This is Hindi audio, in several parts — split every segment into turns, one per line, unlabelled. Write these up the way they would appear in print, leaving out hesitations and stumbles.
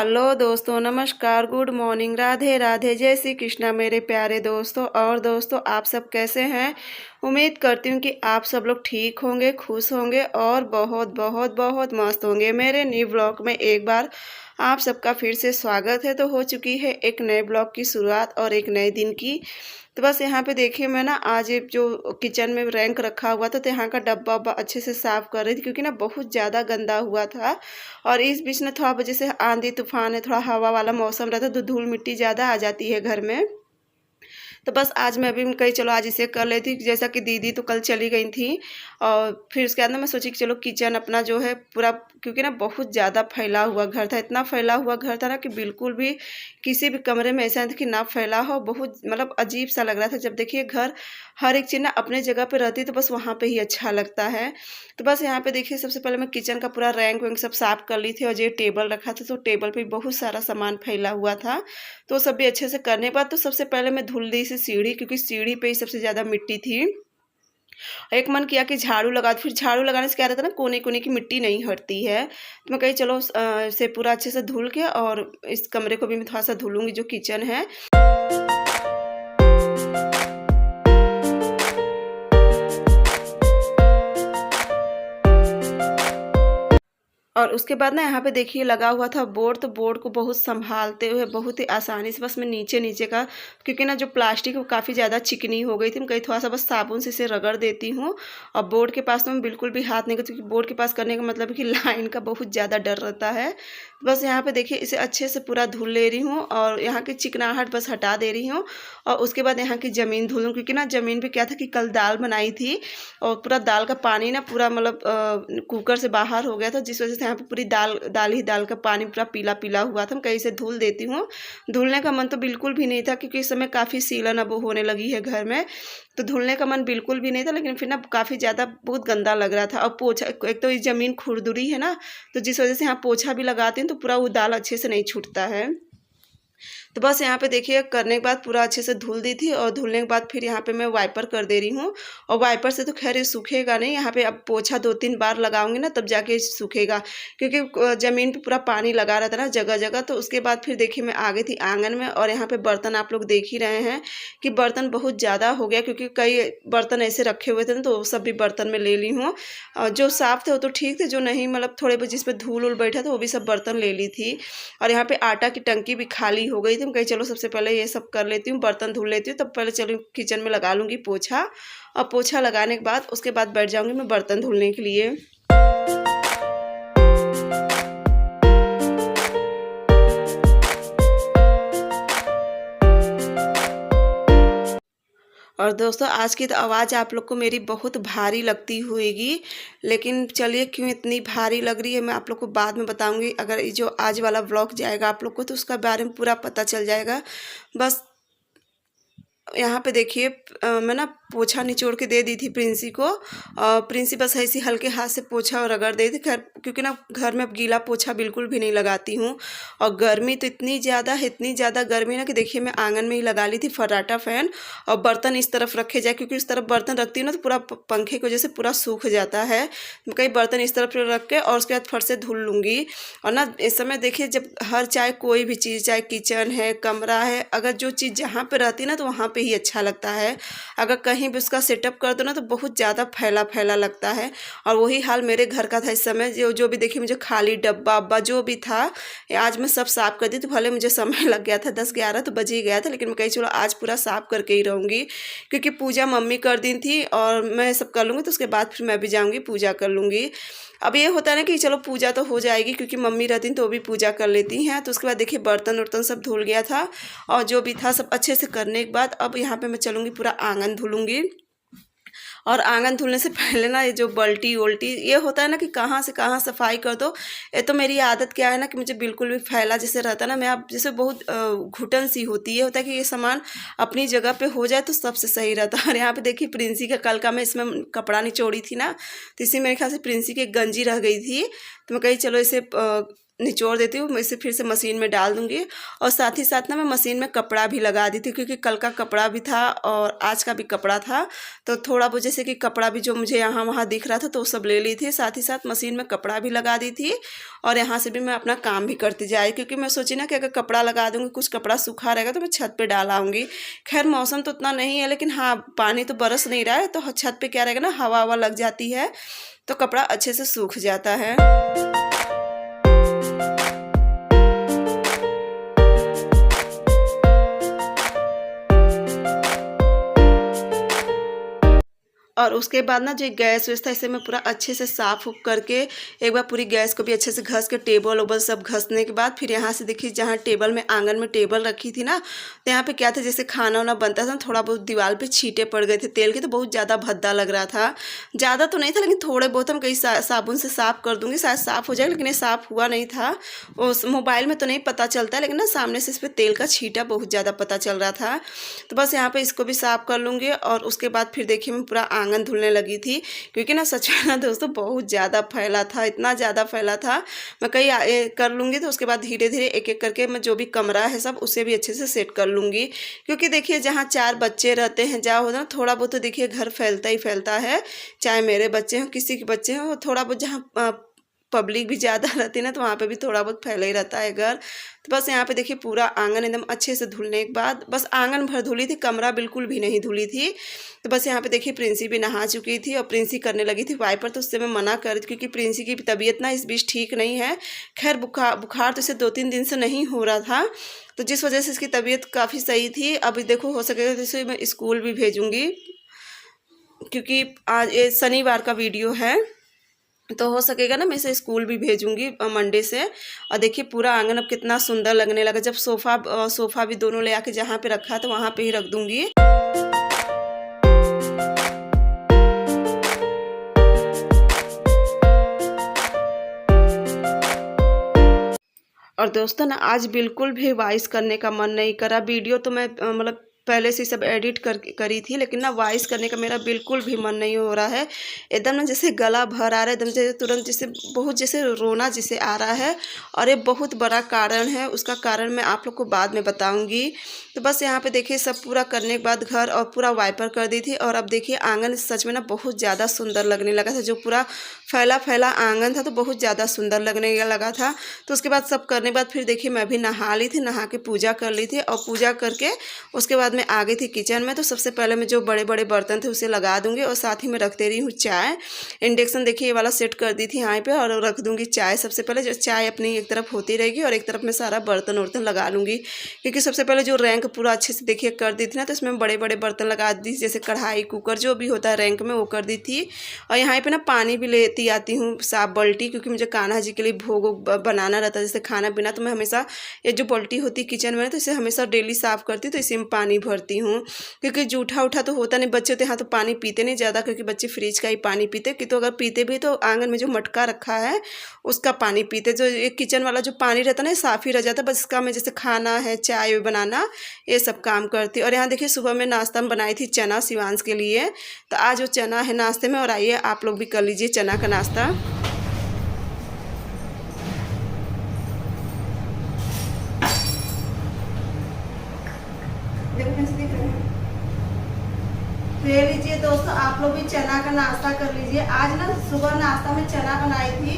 हेलो दोस्तों, नमस्कार, गुड मॉर्निंग, राधे राधे, जय श्री कृष्णा मेरे प्यारे दोस्तों। और दोस्तों, आप सब कैसे हैं? उम्मीद करती हूँ कि आप सब लोग ठीक होंगे, खुश होंगे और बहुत बहुत बहुत मस्त होंगे। मेरे न्यू ब्लॉग में एक बार आप सबका फिर से स्वागत है। तो हो चुकी है एक नए ब्लॉग की शुरुआत और एक नए दिन की। तो बस यहाँ पे देखिए, मैं ना आज एक जो किचन में रैंक रखा हुआ था तो यहाँ का डब्बा वब्बा अच्छे से साफ़ कर रही थी, क्योंकि ना बहुत ज़्यादा गंदा हुआ था। और इस बीच में थोड़ा वजह से आंधी तूफान है, थोड़ा हवा वाला मौसम रहता है तो धूल मिट्टी ज़्यादा आ जाती है घर में। तो बस आज मैं भी कही चलो आज इसे कर लेती, जैसा कि दीदी तो कल चली गई थी। और फिर उसके बाद ना मैं सोची कि चलो किचन अपना जो है पूरा, क्योंकि ना बहुत ज़्यादा फैला हुआ घर था, इतना फैला हुआ घर था ना कि बिल्कुल भी किसी भी कमरे में ऐसा नहीं था कि ना फैला हो। बहुत मतलब अजीब सा लग रहा था। जब देखिए घर हर एक चीज़ ना अपने जगह पे रहती तो बस वहाँ पे ही अच्छा लगता है। तो बस यहाँ पे देखिए, सबसे पहले मैं किचन का पूरा रैंक वैंक सब साफ कर ली थी। और जो टेबल रखा था तो टेबल पे बहुत सारा सामान फैला हुआ था, तो सब भी अच्छे से करने के बाद तो सबसे पहले मैं धुल दी सीढ़ी, क्योंकि सीढ़ी पे ही सबसे ज़्यादा मिट्टी थी। एक मन किया कि झाड़ू लगा, फिर झाड़ू लगाने से क्या रहता है ना, कोने कोने की मिट्टी नहीं हटती है। तो मैं कही चलो इसे पूरा अच्छे से धुल के और इस कमरे को भी मैं थोड़ा सा धुलूंगी, जो किचन है। और उसके बाद ना यहाँ पे देखिए लगा हुआ था बोर्ड, तो बोर्ड को बहुत संभालते हुए बहुत ही आसानी से बस मैं नीचे नीचे का, क्योंकि ना जो प्लास्टिक वो काफ़ी ज़्यादा चिकनी हो गई थी, मैं कहीं थोड़ा सा बस साबुन से इसे रगड़ देती हूँ। और बोर्ड के पास तो मैं बिल्कुल भी हाथ नहीं करती, क्योंकि बोर्ड के पास करने का मतलब है कि लाइन का बहुत ज़्यादा डर रहता है। बस यहाँ पे देखिए इसे अच्छे से पूरा धुल ले रही हूँ और यहाँ की चिकनाहट बस हटा दे रही हूँ। और उसके बाद यहाँ की ज़मीन धुल लूँ, क्योंकि ना ज़मीन पे क्या था कि कल दाल बनाई थी और पूरा दाल का पानी ना पूरा मतलब कुकर से बाहर हो गया था, जिस वजह से यहाँ पे पूरी दाल का पानी पूरा पीला पीला हुआ था। मैं कहीं से धुल देती हूँ। धुलने का मन तो बिल्कुल भी नहीं था, क्योंकि इस समय काफ़ी सीलन अब होने लगी है घर में, तो धुलने का मन बिल्कुल भी नहीं था। लेकिन फिर ना काफ़ी ज़्यादा बहुत गंदा लग रहा था। और पोछा, एक तो ये ज़मीन खुरदुरी है ना, तो जिस वजह से यहाँ पोछा भी लगाते हैं तो पूरा वो दाल अच्छे से नहीं छूटता है। तो बस यहाँ पे देखिए करने के बाद पूरा अच्छे से धुल दी थी। और धुलने के बाद फिर यहाँ पे मैं वाइपर कर दे रही हूँ। और वाइपर से तो खैर ये सूखेगा नहीं, यहाँ पे अब पोछा 2-3 बार लगाऊंगी ना तब जाके सूखेगा, क्योंकि ज़मीन पे पूरा पानी लगा रहा था ना जगह जगह। तो उसके बाद फिर देखिए मैं आ गई थी आंगन में। और यहाँ पे बर्तन आप लोग देख ही रहे हैं कि बर्तन बहुत ज़्यादा हो गया, क्योंकि कई बर्तन ऐसे रखे हुए थे ना, तो वो सब भी बर्तन में ले ली हूँ। जो साफ़ थे वो तो ठीक थे, जो नहीं मतलब थोड़े बहुत जिस पर धूल उल बैठा था वो भी सब बर्तन ले ली थी। और यहाँ पे आटा की टंकी भी खाली हो गई थी। मैं कही चलो सबसे पहले ये सब कर लेती हूँ, बर्तन धुल लेती हूँ, तब पहले चलो किचन में लगा लूँगी पोछा। और पोछा लगाने के बाद उसके बाद बैठ जाऊँगी मैं बर्तन धुलने के लिए। और दोस्तों, आज की तो आवाज़ आप लोग को मेरी बहुत भारी लगती होगी, लेकिन चलिए क्यों इतनी भारी लग रही है मैं आप लोग को बाद में बताऊंगी। अगर ये जो आज वाला व्लॉग जाएगा आप लोग को तो उसका बारे में पूरा पता चल जाएगा। बस यहाँ पे देखिए मैं ना पोछा निचोड़ के दे दी थी प्रिंसी को। प्रिंसी बस ऐसी हल्के हाथ से पोछा और रगड़ दी थी। खैर क्योंकि ना घर में अब गीला पोछा बिल्कुल भी नहीं लगाती हूँ। और गर्मी तो इतनी ज़्यादा गर्मी ना कि देखिए मैं आंगन में ही लगा ली थी फर्राटा फ़ैन। और बर्तन इस तरफ रखे जाए, क्योंकि इस तरफ बर्तन रखती हूँ ना तो पूरा पंखे की वजह से पूरा सूख जाता है। कई बर्तन इस तरफ रख के और उसके बाद फट से धुल लूँगी। और ना इस समय देखिए जब हर चाहे कोई भी चीज़, चाहे किचन है, कमरा है, अगर जो चीज़ जहाँ पे रहती है ना तो वहाँ पे ही अच्छा लगता है। अगर कहीं भी उसका सेटअप कर दो ना तो बहुत ज़्यादा फैला फैला लगता है। और वही हाल मेरे घर का था इस समय। जो भी देखिए मुझे खाली डब्बा अब्बा जो भी था आज मैं सब साफ़ कर दी। तो भले मुझे समय लग गया था, 10-11 तो बज ही गया था, लेकिन मैं कही चलो आज पूरा साफ़ करके ही रहूँगी, क्योंकि पूजा मम्मी कर दी थी और मैं सब कर लूँगी। तो उसके बाद फिर मैं भी जाऊँगी पूजा कर लूँगी। अब ये होता है ना कि चलो पूजा तो हो जाएगी, क्योंकि मम्मी रहती तो वो भी पूजा कर लेती हैं। तो उसके बाद देखिए बर्तन वर्तन सब धुल गया था और जो भी था सब अच्छे से करने के बाद अब यहाँ पे मैं चलूँगी पूरा आंगन धुलूँगी। और आंगन धुलने से पहले ना ये जो बल्टी वोल्टी ये होता है ना कि कहाँ से कहाँ सफाई कर दो। ये तो मेरी आदत क्या है ना कि मुझे बिल्कुल भी फैला जैसे रहता है ना, मैं अब जैसे बहुत घुटन सी होती है, होता है कि ये सामान अपनी जगह पे हो जाए तो सबसे सही रहता है। और यहाँ पे देखिए प्रिंसी का कल का मैं इसमें कपड़ा निचोड़ी थी ना, तो इसी मेरे ख्याल से प्रिंसी की एक गंजी रह गई थी। तो मैं कही चलो इसे निचोड़ देती हूँ, मैं इसे फिर से मशीन में डाल दूँगी। और साथ ही साथ ना मैं मशीन में कपड़ा भी लगा दी थी, क्योंकि कल का कपड़ा भी था और आज का भी कपड़ा था, तो थोड़ा बहुत जैसे कि कपड़ा भी जो मुझे यहाँ वहाँ दिख रहा था तो वो सब ले ली थी। साथ ही साथ मशीन में कपड़ा भी लगा दी थी और यहाँ से भी मैं अपना काम भी करती जाए, क्योंकि मैं सोची ना कि अगर कपड़ा लगा दूँगी, कुछ कपड़ा सूखा रहेगा तो मैं छत पर डाल आऊँगी। खैर मौसम तो उतना नहीं है, लेकिन हाँ पानी तो बरस नहीं रहा है, तो छत पर क्या रहेगा ना, हवा हवा लग जाती है तो कपड़ा अच्छे से सूख जाता है। और उसके बाद ना जो गैस वैस था इसे मैं पूरा अच्छे से साफ़ करके एक बार पूरी गैस को भी अच्छे से घस के टेबल ओबल सब घसने के बाद फिर यहाँ से देखिए जहाँ टेबल में आंगन में टेबल रखी थी ना, तो यहाँ पे क्या था, जैसे खाना वाना बनता था थोड़ा बहुत दीवार पे छींटे पड़ गए थे तेल के, तो बहुत ज़्यादा भद्दा लग रहा था। ज़्यादा तो नहीं था लेकिन थोड़े बहुत हम कहीं साबुन से साफ़ कर दूँगी, शायद साफ़ हो जाएगा, लेकिन ये साफ़ हुआ नहीं था। उस मोबाइल में तो नहीं पता चलता, लेकिन ना सामने से इस पर तेल का छींटा बहुत ज़्यादा पता चल रहा था। तो बस यहाँ पर इसको भी साफ़ कर लूँगी और उसके बाद फिर देखिए मैं पूरा आंगन धुलने लगी थी, क्योंकि ना सच में ना दोस्तों बहुत ज़्यादा फैला था, इतना ज़्यादा फैला था। मैं कहीं कर लूँगी तो उसके बाद धीरे धीरे एक एक करके मैं जो भी कमरा है सब उसे भी अच्छे से सेट कर लूँगी, क्योंकि देखिए जहाँ 4 बच्चे रहते हैं जहाँ होता है ना, थोड़ा बहुत तो देखिए घर फैलता ही फैलता है, चाहे मेरे बच्चे हों किसी के बच्चे हों, थोड़ा बहुत जहाँ पब्लिक भी ज़्यादा रहती है ना तो वहाँ पे भी थोड़ा बहुत फैला ही रहता है घर। तो बस यहाँ पे देखिए पूरा आंगन एकदम अच्छे से धुलने के बाद बस आंगन भर धुली थी, कमरा बिल्कुल भी नहीं धुली थी। तो बस यहाँ पे देखिए प्रिंसी भी नहा चुकी थी और प्रिंसी करने लगी थी वाइपर, तो उससे मैं मना कर रही थी क्योंकि प्रिंसी की तबीयत ना इस बीच ठीक नहीं है। खैर बुखार तो इसे 2-3 दिन से नहीं हो रहा था, तो जिस वजह से इसकी तबीयत काफ़ी सही थी। अभी देखो हो सकेगा तो इसे मैं स्कूल भी भेजूँगी, क्योंकि आज ये शनिवार का वीडियो है, तो हो सकेगा ना मैं इसे स्कूल भी भेजूंगी मंडे से। और देखिए पूरा आंगन अब कितना सुंदर लगने लगा, जब सोफ़ा भी दोनों ले आके जहाँ पे रखा तो वहाँ पे ही रख दूंगी। और दोस्तों ना आज बिल्कुल भी वॉइस करने का मन नहीं करा। वीडियो तो मैं मतलब पहले से सब एडिट करी थी, लेकिन ना वॉइस करने का मेरा बिल्कुल भी मन नहीं हो रहा है। एकदम ना जैसे गला भर आ रहा है, एकदम जैसे तुरंत जैसे बहुत जैसे रोना जैसे आ रहा है, और ये बहुत बड़ा कारण है। उसका कारण मैं आप लोग को बाद में बताऊंगी। तो बस यहाँ पे देखिए सब पूरा करने के बाद घर और पूरा वाइपर कर दी थी, और अब देखिए आंगन सच में ना बहुत ज़्यादा सुंदर लगने लगा था। जो पूरा फैला आंगन था तो बहुत ज़्यादा सुंदर लगने लगा था। तो उसके बाद सब करने के बाद फिर देखिए मैं भी नहा ली थी, नहा के पूजा कर ली थी, और पूजा करके उसके बाद मैं आ गई थी किचन में। तो सबसे पहले मैं जो बड़े बड़े बर्तन थे उसे लगा दूंगी, और साथ ही मैं रखते रही हूँ चाय। इंडक्शन देखिए ये वाला सेट कर दी थी यहाँ पे, और रख दूंगी चाय। सबसे पहले जो चाय अपनी एक तरफ होती रहेगी और एक तरफ मैं सारा बर्तन वर्तन लगा लूँगी, क्योंकि सबसे पहले जो रैंक पूरा अच्छे से देखिए कर दी थी ना, तो इसमें बड़े बड़े बर्तन लगा दी, जैसे कढ़ाई कुकर जो भी होता है रैंक में वो कर दी थी। और यहाँ पे ना पानी भी लेती आती हूँ साफ बाल्टी, क्योंकि मुझे कान्हा जी के लिए भोग बनाना रहता है जैसे खाना पीना, तो मैं हमेशा ये जो बाल्टी होती है किचन में तो इसे हमेशा डेली साफ़ करती हूँ। तो इसी में पानी भरती हूँ, क्योंकि जूठा उठा तो होता नहीं, बच्चे तो यहाँ तो पानी पीते नहीं ज़्यादा, क्योंकि बच्चे फ्रिज का ही पानी पीते कि, तो अगर पीते भी तो आंगन में जो मटका रखा है उसका पानी पीते। जो एक किचन वाला जो पानी रहता है ना साफ़ ही रह जाता है, बस इसका मैं जैसे खाना है चाय बनाना ये सब काम करती। और यहाँ देखिए सुबह में नाश्ता में बनाई थी चना शिवांश के लिए, तो आज वो चना है नाश्ते में, और आइए आप लोग भी कर लीजिए चना का नाश्ता। ले लीजिए दोस्तों, आप लोग भी चना का नाश्ता कर लीजिए। आज ना सुबह नाश्ता में चना बनाई थी,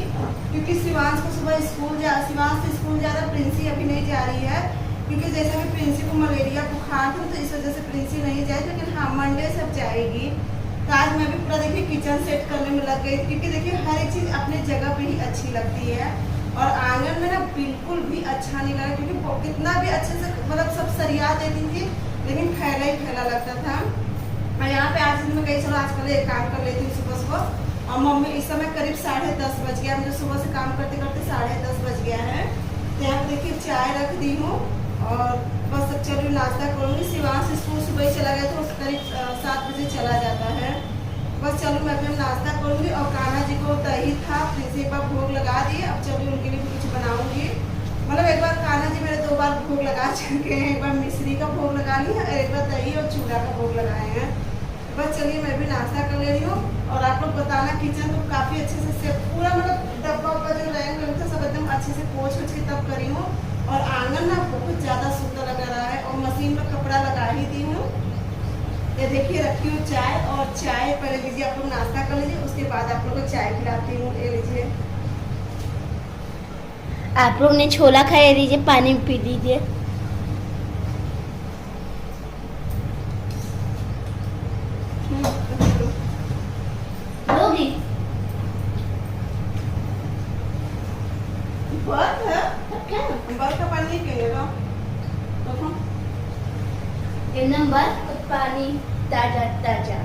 क्योंकि शिवांश को सुबह शिवांश स्कूल जा रहा, प्रिंसी अभी नहीं जा रही है, क्योंकि जैसे भी प्रिंसी को मलेरिया बुखार था तो इस वजह से प्रिंसी नहीं जाए, लेकिन हाँ मंडे से अब जाएगी। तो आज मैं भी पूरा देखिए किचन सेट करने में लग गई, क्योंकि देखिए हर एक चीज़ अपने जगह पे ही अच्छी लगती है। और आंगन में ना बिल्कुल भी अच्छा नहीं लगा, क्योंकि कितना भी अच्छे से मतलब सब सरिया देती थी लेकिन फैला ही फैला लगता था। और यहाँ पे आज मैं गई, चलो आज पहले एक काम कर लेती हूँ सुबह। और मम्मी इस समय करीब 10:30 बज गया, मुझे सुबह से काम करते करते 10:30 बज गया है। तो यहाँ पे देखिए चाय रख दी हूँ और बस अब चलो नाश्ता करूँगी। शिवांश स्कूल सुबह ही चला गया तो करीब 7 बजे चला जाता है। बस चलो मैं अपना नाश्ता करूँगी। और कान्हा जी को दही था, फिर एक बार भोग लगा दिए, अब चलो उनके लिए भी कुछ बनाऊँगी। मतलब एक बार कान्हा जी मेरे 2 बार भोग लगा चुके हैं, एक बार मिश्री का भोग लगा लिया और एक बार दही और चूड़ा का भोग लगाए हैं। बस चलिए मैं भी नाश्ता कर ले रही हूँ और आप लोग बताना किचन तो काफ़ी अच्छे से पूरा मतलब डब्बा उब्बा जो रैंक वैंक था सब एकदम अच्छे से पोंछ के तब करी हूँ। और आंगन ना बहुत ज़्यादा सुंदर लग रहा है और मशीन पर कपड़ा लगा ही दी हूँ। ये देखिए रखी हूँ चाय, और चाय पहले लीजिए आप लोग नाश्ता कर लीजिए, उसके बाद आप लोग को चाय पिलाती हूँ। ये लीजिए,
आप लोग ने छोला खाया, लीजिए पानी पी लीजिए। लोगी
बर्फ है, बर्फ का पानी नहीं पिएगा तो
एकदम बर्फ पानी ताजा ताजा।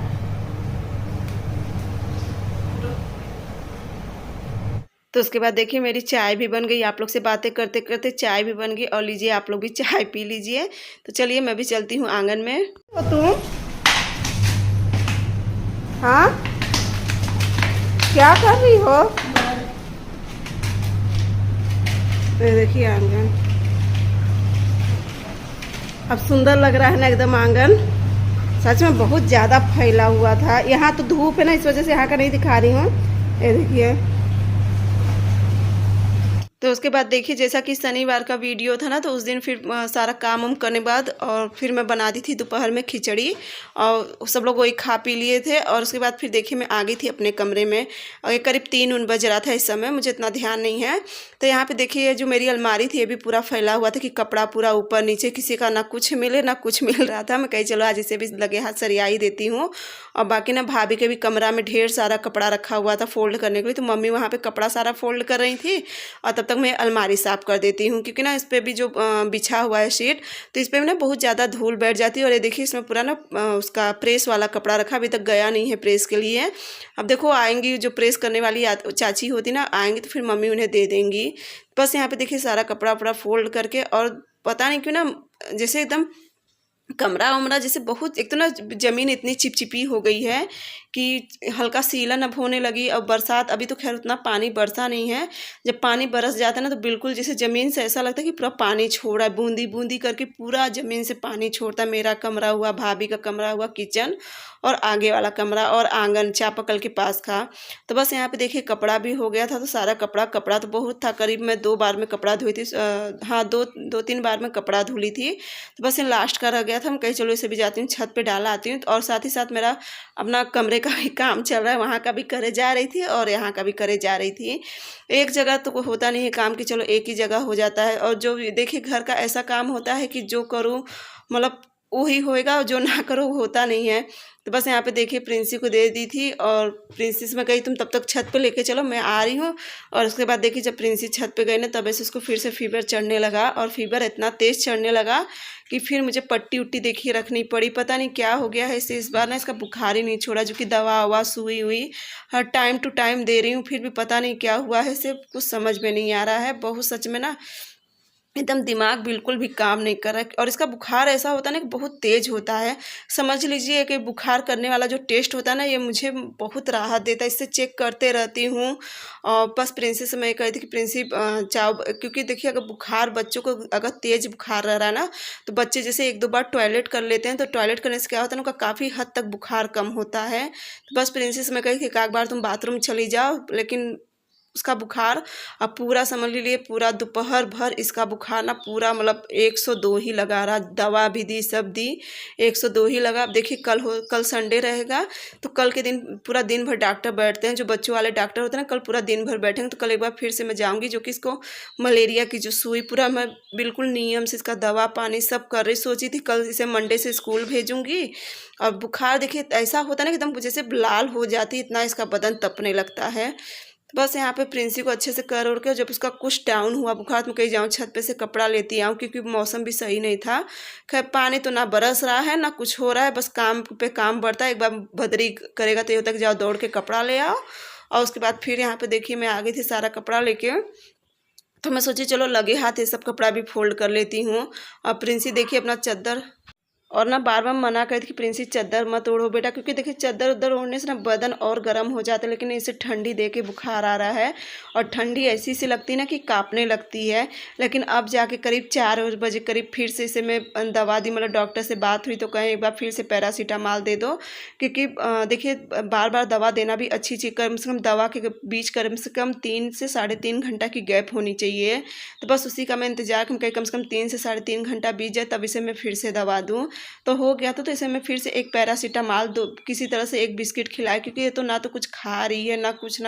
तो उसके बाद देखिए मेरी चाय भी बन गई। आप लोग से बातें करते करते चाय भी बन गई, और लीजिए आप लोग भी चाय पी लीजिए। तो चलिए मैं भी चलती हूँ आंगन में। तो तुम हाँ क्या कर रही हो? ये देखिए आंगन अब सुंदर लग रहा है ना एकदम आंगन। सच में बहुत ज़्यादा फैला हुआ था। यहाँ तो धूप है ना, इस वजह से यहाँ का नहीं दिखा रही हूँ। ये देखिए। तो उसके बाद देखिए जैसा कि शनिवार का वीडियो था ना, तो उस दिन फिर सारा काम वाम करने बाद और फिर मैं बना दी थी दोपहर में खिचड़ी, और सब लोग वही खा पी लिए थे। और उसके बाद फिर देखिए मैं आ गई थी अपने कमरे में, और ये करीब 3 बज रहा था इस समय, मुझे इतना ध्यान नहीं है। तो यहाँ पे देखिए जो मेरी अलमारी थी ये भी पूरा फैला हुआ था कि कपड़ा पूरा ऊपर नीचे, किसी का ना कुछ मिले ना कुछ मिल रहा था। मैं कही चलो आज इसे भी लगे हाथ सरिया ही देती हूँ। और बाकी ना भाभी के भी कमरा में ढेर सारा कपड़ा रखा हुआ था फोल्ड करने के लिए, तो मम्मी वहाँ पे कपड़ा सारा फोल्ड कर रही थी, और तब तक मैं अलमारी साफ़ कर देती हूँ, क्योंकि ना इस पर भी जो बिछा हुआ है शीट, तो इस पर भी ना बहुत ज़्यादा धूल बैठ जाती है। और ये देखिए इसमें पूरा ना उसका प्रेस वाला कपड़ा रखा, अभी तक गया नहीं है प्रेस के लिए। अब देखो आएंगी जो प्रेस करने वाली चाची होती ना, आएंगी तो फिर मम्मी उन्हें दे देंगी। बस यहाँ पे देखिए सारा कपड़ा वपड़ा फोल्ड करके, और पता नहीं क्यों ना जैसे एकदम कमरा वमरा जैसे बहुत, एक तो ना ज़मीन इतनी चिपचिपी हो गई है कि हल्का सीलन अब होने लगी। और बरसात अभी तो खैर उतना पानी बरसा नहीं है, जब पानी बरस जाता है ना तो बिल्कुल जैसे ज़मीन से ऐसा लगता है कि पूरा पानी छोड़ रहा है, बूंदी बूंदी करके पूरा ज़मीन से पानी छोड़ता है। मेरा कमरा हुआ, भाभी का कमरा हुआ, किचन और आगे वाला कमरा और आंगन चापाकल के पास का। तो बस यहाँ पे देखिए कपड़ा भी हो गया था, तो सारा कपड़ा तो बहुत था, करीब मैं 2 बार में कपड़ा धोई थी। हाँ, 2-3 बार में कपड़ा धुली थी। तो बस ये लास्ट का रह गया था, हम कहीं चलो इसे भी जाती हूँ छत पे डाला आती हूँ। और साथ ही साथ मेरा अपना कमरे का भी काम चल रहा है, वहाँ का भी करे जा रही थी और यहाँ का भी करे जा रही थी। एक जगह तो होता नहीं है काम कि चलो एक ही जगह हो जाता है। और जो देखिए घर का ऐसा काम होता है कि जो करूँ मतलब वही होएगा, जो ना करो वो होता नहीं है। तो बस यहाँ पे देखिए प्रिंसी को दे दी थी, और प्रिंसी से मैं कही तुम तब तक छत पे लेके चलो, मैं आ रही हूँ। और उसके बाद देखिए जब प्रिंसी छत पे गई ना, तब ऐसे उसको फिर से फीवर चढ़ने लगा, और फीवर इतना तेज़ चढ़ने लगा कि फिर मुझे पट्टी उट्टी देखिए रखनी पड़ी। पता नहीं क्या हो गया है इसे, इस बार ना इसका बुखार ही नहीं छोड़ा, जो कि दवा ववा सुई हुई हर टाइम टू टाइम दे रही हूँ, फिर भी पता नहीं क्या हुआ है इसे, कुछ समझ में नहीं आ रहा है। बहुत सच में ना एकदम दिमाग बिल्कुल भी काम नहीं कर रहा है। और इसका बुखार ऐसा होता है ना कि बहुत तेज़ होता है। समझ लीजिए कि बुखार करने वाला जो टेस्ट होता है ना, ये मुझे बहुत राहत देता है, इससे चेक करते रहती हूँ। और बस प्रिंसी से मैं कही थी कि प्रिंसी क्योंकि देखिए अगर बुखार बच्चों को अगर तेज़ बुखार रह रहा है ना, तो बच्चे जैसे 1-2 बार टॉयलेट कर लेते हैं, तो टॉयलेट करने से क्या होता है ना, उनका काफ़ी हद तक बुखार कम होता है। तो बस प्रिंसी से मैं कही कि एक बार तुम बाथरूम चली जाओ, लेकिन उसका बुखार अब पूरा समझ लीजिए, पूरा दोपहर भर इसका बुखार ना पूरा मतलब 102 ही लगा रहा। दवा भी दी, सब दी, 102 ही लगा। अब देखिए कल संडे रहेगा, तो कल के दिन पूरा दिन भर डॉक्टर बैठते हैं, जो बच्चों वाले डॉक्टर होते हैं ना, कल पूरा दिन भर बैठेंगे। तो कल एक बार फिर से मैं जाऊँगी, जो कि इसको मलेरिया की जो सुई पूरा मैं बिल्कुल नियम से इसका दवा पानी सब कर रही। सोची थी कल इसे मंडे से स्कूल भेजूँगी। और बुखार देखिए ऐसा होता है ना एकदम जैसे लाल हो जाती, इतना इसका बदन तपने लगता है। तो बस यहाँ पे प्रिंसी को अच्छे से कर उड़ के, जब उसका कुछ डाउन हुआ बुखार, तो मैं कहीं जाऊँ छत पे से कपड़ा लेती आऊँ, क्योंकि मौसम भी सही नहीं था। खैर पानी तो ना बरस रहा है ना कुछ हो रहा है, बस काम पे काम बढ़ता है। एक बार भदरी करेगा तो ये होता है कि जाओ दौड़ के कपड़ा ले आओ। और उसके बाद फिर यहाँ पे देखिए मैं आ गई थी सारा कपड़ा लेके, तो मैं सोची चलो लगे हाथ ये सब कपड़ा भी फोल्ड कर लेती हूँ। और प्रिंसी देखिए अपना चादर और ना बार बार मना करती कि प्रिंसी चादर मत ओढ़ो बेटा, क्योंकि देखिए चादर उधर ओढ़ने से ना बदन और गर्म हो जाता है। लेकिन इसे ठंडी दे के बुखार आ रहा है और ठंडी ऐसी सी लगती है ना कि कांपने लगती है। लेकिन अब जाके करीब 4 बजे करीब फिर से इसे मैं दवा दी, मतलब डॉक्टर से बात हुई तो कहें एक बार फिर से पैरासीटामॉल दे दो, क्योंकि देखिए बार बार दवा देना भी अच्छी चीज़, कम से कम दवा के बीच कम से कम 3 से 3.5 घंटा की गैप होनी चाहिए। तो बस उसी का मैं इंतजार कम से कम 3 से 3.5 घंटा बीत जाए तब इसे मैं फिर से दवा दूँ। तो हो गया तो इसे मैं फिर से एक पैरासीटामॉल दो किसी तरह से एक बिस्किट खिलाए, क्योंकि ये तो ना तो कुछ खा रही है ना कुछ।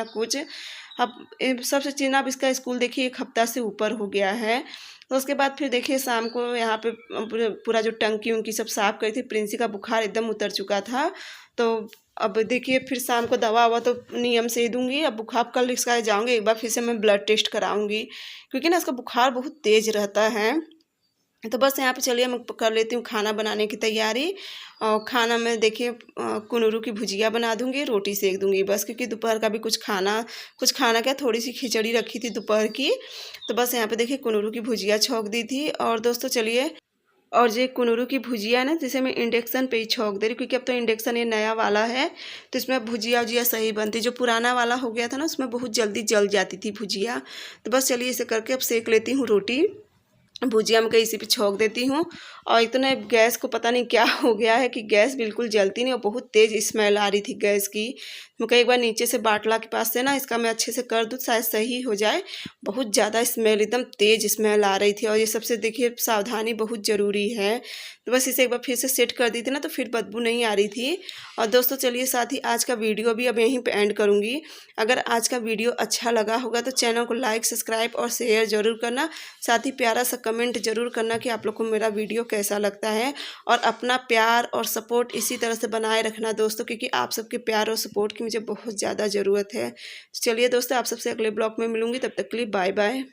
अब सबसे चीज़ ना, अब इसका स्कूल देखिए 1 हफ्ता से ऊपर हो गया है। तो उसके बाद फिर देखिए शाम को यहाँ पे पूरा जो टंकी उनकी सब साफ़ करी थी, प्रिंसी का बुखार एकदम उतर चुका था। तो अब देखिए फिर शाम को दवा ववा तो नियम से ही दूंगी। अब बुखार कल इसका जाऊँगी एक बार फिर से मैं ब्लड टेस्ट कराऊँगी, क्योंकि ना इसका बुखार बहुत तेज़ रहता है। तो बस यहाँ पे चलिए मैं कर लेती हूँ खाना बनाने की तैयारी। और खाना में देखिए कुनूरू की भुजिया बना दूँगी, रोटी सेक दूँगी बस, क्योंकि दोपहर का भी कुछ खाना क्या, थोड़ी सी खिचड़ी रखी थी दोपहर की। तो बस यहाँ पे देखिए कुनूरू की भुजिया छौंक दी थी। और दोस्तों चलिए, और ये कुनूरू की भुजिया है ना, जिसे मैं इंडक्शन पे ही छौंक दे रही हूँ, क्योंकि अब तो इंडक्शन ये नया वाला है तो इसमें भुजिया उजिया सही बनती। जो पुराना वाला हो गया था ना, उसमें बहुत जल्दी जल जाती थी भुजिया। तो बस चलिए इसे करके अब सेक लेती हूँ रोटी। भुजिया में कहीं इसी पे छोंक देती हूँ। और इतना गैस को पता नहीं क्या हो गया है कि गैस बिल्कुल जलती नहीं और बहुत तेज़ स्मेल आ रही थी गैस की। मैं कई बार नीचे से बाटला के पास से ना इसका मैं अच्छे से कर दूँ, शायद सही हो जाए। बहुत ज़्यादा स्मेल, एकदम तेज़ स्मेल आ रही थी और ये सबसे देखिए सावधानी बहुत ज़रूरी है। तो बस इसे एक बार फिर से सेट कर दी थी ना, तो फिर बदबू नहीं आ रही थी। और दोस्तों चलिए साथ ही आज का वीडियो भी अब यहीं पे एंड करूँगी। अगर आज का वीडियो अच्छा लगा होगा तो चैनल को लाइक, सब्सक्राइब और शेयर ज़रूर करना। साथ ही प्यारा सा कमेंट ज़रूर करना कि आप लोग को मेरा वीडियो कैसा लगता है। और अपना प्यार और सपोर्ट इसी तरह से बनाए रखना दोस्तों, क्योंकि आप सबके प्यार और सपोर्ट की मुझे बहुत ज़्यादा ज़रूरत है। चलिए दोस्तों, आप सबसे अगले ब्लॉग में मिलूँगी, तब तक के लिए बाय बाय।